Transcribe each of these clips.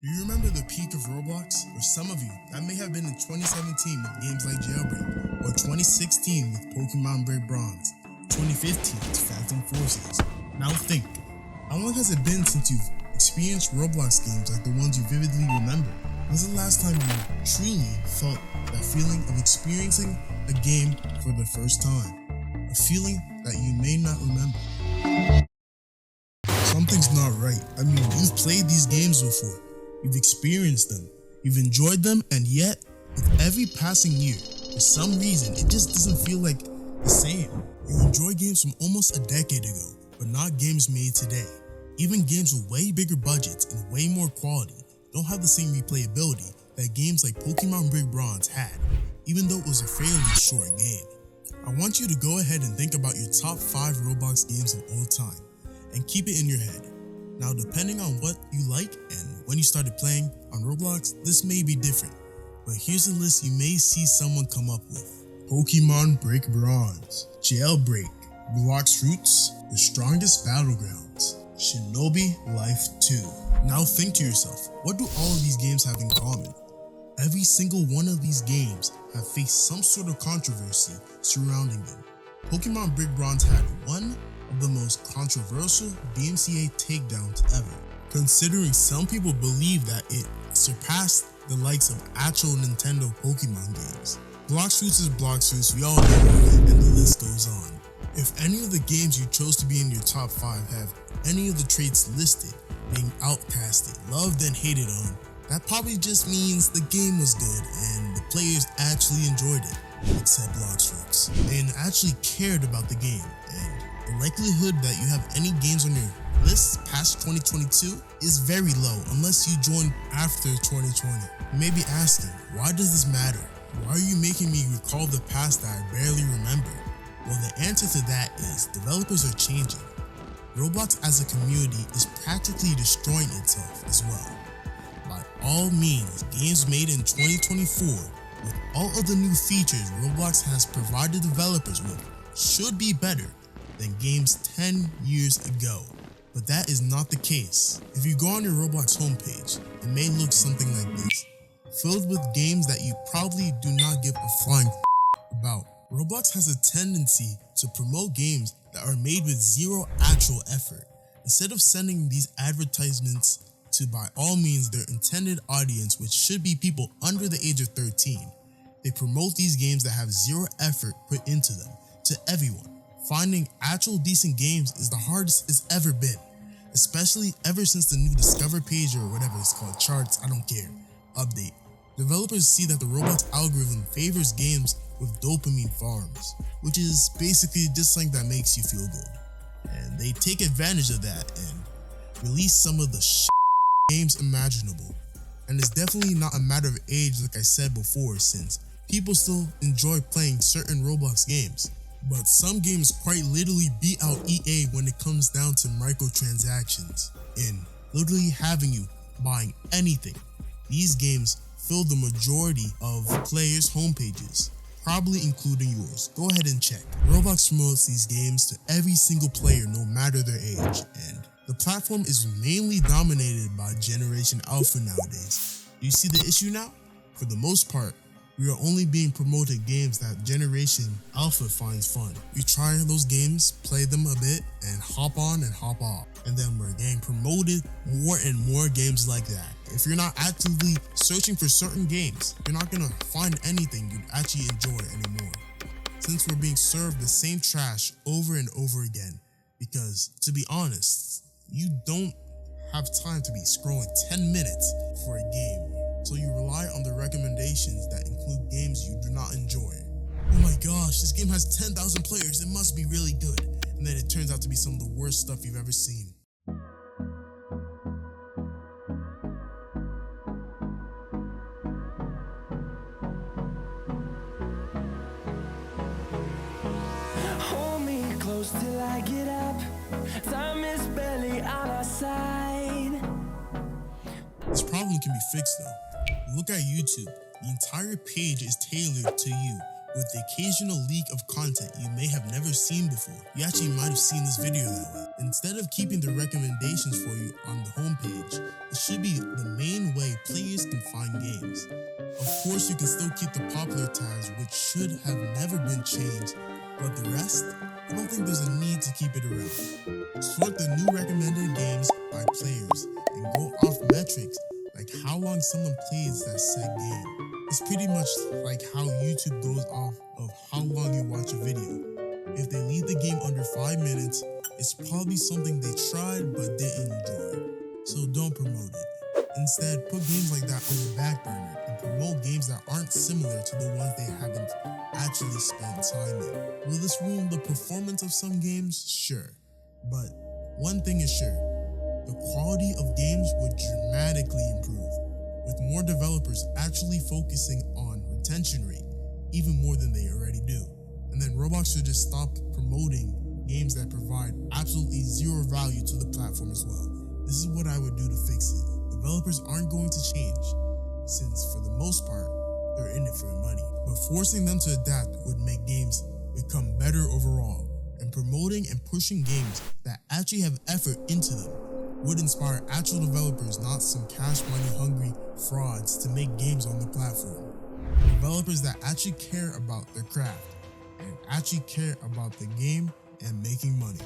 Do you remember the peak of Roblox? For some of you, that may have been in 2017 with games like Jailbreak, or 2016 with Pokemon Break Bronze, 2015 with Phantom Forces. Now think, how long has it been since you've experienced Roblox games like the ones you vividly remember? When's the last time you truly felt that feeling of experiencing a game for the first time? A feeling that you may not remember. Something's not right. I mean, you've played these games before. You've experienced them. You've enjoyed them, and yet, with every passing year, for some reason, it just doesn't feel like the same. You enjoy games from almost a decade ago, but not games made today. Even games with way bigger budgets and way more quality don't have the same replayability that games like Pokemon Break Bronze had, even though it was a fairly short game. I want you to go ahead and think about your top 5 Roblox games of all time, and keep it in your head. Now, depending on what you like and when you started playing on Roblox, this may be different, but here's a list you may see someone come up with. Pokemon Break Bronze, Jailbreak, Roblox Roots, The Strongest Battlegrounds, Shinobi Life 2. Now think to yourself, what do all of these games have in common? Every single one of these games have faced some sort of controversy surrounding them. Pokemon Break Bronze had one of the most controversial DMCA takedowns ever, considering some people believe that it surpassed the likes of actual Nintendo Pokemon games. Roblox Roots is Roblox Roots, we all know it, and the list goes on. If any of the games you chose to be in your top 5 have any of the traits listed, being outcasted, loved and hated on, that probably just means the game was good and the players actually enjoyed it, except Roblox Roots, and actually cared about the game, and the likelihood that you have any games on your list past 2022 is very low unless you joined after 2020. You may be asking, why does this matter? Why are you making me recall the past that I barely remember? Well, the answer to that is developers are changing. Roblox as a community is practically destroying itself as well. By all means, games made in 2024 with all of the new features Roblox has provided developers with should be better than games 10 years ago, but that is not the case. If you go on your Roblox homepage, it may look something like this, filled with games that you probably do not give a flying about. Roblox has a tendency to promote games that are made with zero actual effort. Instead of sending these advertisements to by all means their intended audience, which should be people under the age of 13, they promote these games that have zero effort put into them to everyone. Finding actual decent games is the hardest it's ever been, especially ever since the new Discover page or whatever it's called, charts, I don't care, update. Developers see that the Roblox algorithm favors games with dopamine farms, which is basically just something that makes you feel good. And they take advantage of that and release some of the games imaginable. And it's definitely not a matter of age like I said before, since people still enjoy playing certain Roblox games. But some games quite literally beat out EA when it comes down to microtransactions and literally having you buying anything. These games fill the majority of players' homepages, probably including yours. Go ahead and check. Roblox promotes these games to every single player no matter their age, and the platform is mainly dominated by Generation Alpha nowadays. Do you see the issue now? For the most part, we are only being promoted games that Generation Alpha finds fun. We try those games, play them a bit, and hop on and hop off. And then we're getting promoted more and more games like that. If you're not actively searching for certain games, you're not gonna find anything you'd actually enjoy anymore. Since we're being served the same trash over and over again. Because, to be honest, you don't have time to be scrolling 10 minutes for a game. So you rely on the recommendations that include games you do not enjoy. Oh my gosh, this game has 10,000 players, it must be really good. And then it turns out to be some of the worst stuff you've ever seen. Hold me close till I get up. Time is barely on our side. This problem can be fixed though. Look at YouTube. The entire page is tailored to you, with the occasional leak of content you may have never seen before. You actually might have seen this video that way. Instead of keeping the recommendations for you on the homepage, it should be the main way players can find games. Of course, you can still keep the popular tabs, which should have never been changed, but the rest, I don't think there's a need to keep it around. Sort the new recommended games by players and go off metrics like how long someone plays that said game. It's pretty much like how YouTube goes off of how long you watch a video. If they leave the game under 5 minutes, it's probably something they tried but didn't enjoy. So don't promote it. Instead, put games like that on the back burner and promote games that aren't similar to the ones they haven't actually spent time in. Will this ruin the performance of some games? Sure. But one thing is sure, the quality of games would dramatically improve, with more developers actually focusing on retention rate, even more than they already do. And then Roblox should just stop promoting games that provide absolutely zero value to the platform as well. This is what I would do to fix it. Developers aren't going to change, since for the most part, they're in it for the money. But forcing them to adapt would make games become better overall, and promoting and pushing games that actually have effort into them would inspire actual developers, not some cash money hungry frauds, to make games on the platform. Developers that actually care about their craft and actually care about the game and making money.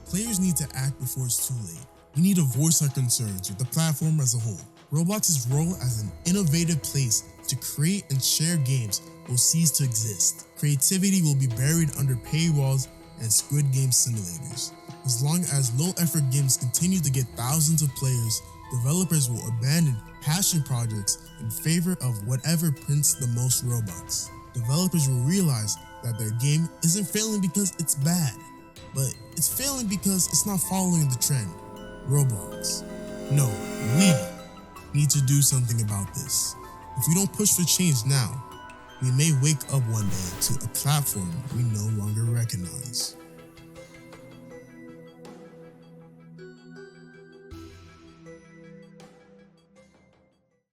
Players need to act before it's too late. We need to voice our concerns with the platform as a whole. Roblox's role as an innovative place to create and share games will cease to exist. Creativity will be buried under paywalls and Squid Game simulators. As long as low-effort games continue to get thousands of players, developers will abandon passion projects in favor of whatever prints the most Robux. Developers will realize that their game isn't failing because it's bad, but it's failing because it's not following the trend. Roblox. No, we need to do something about this. If we don't push for change now, we may wake up one day to a platform we no longer recognize.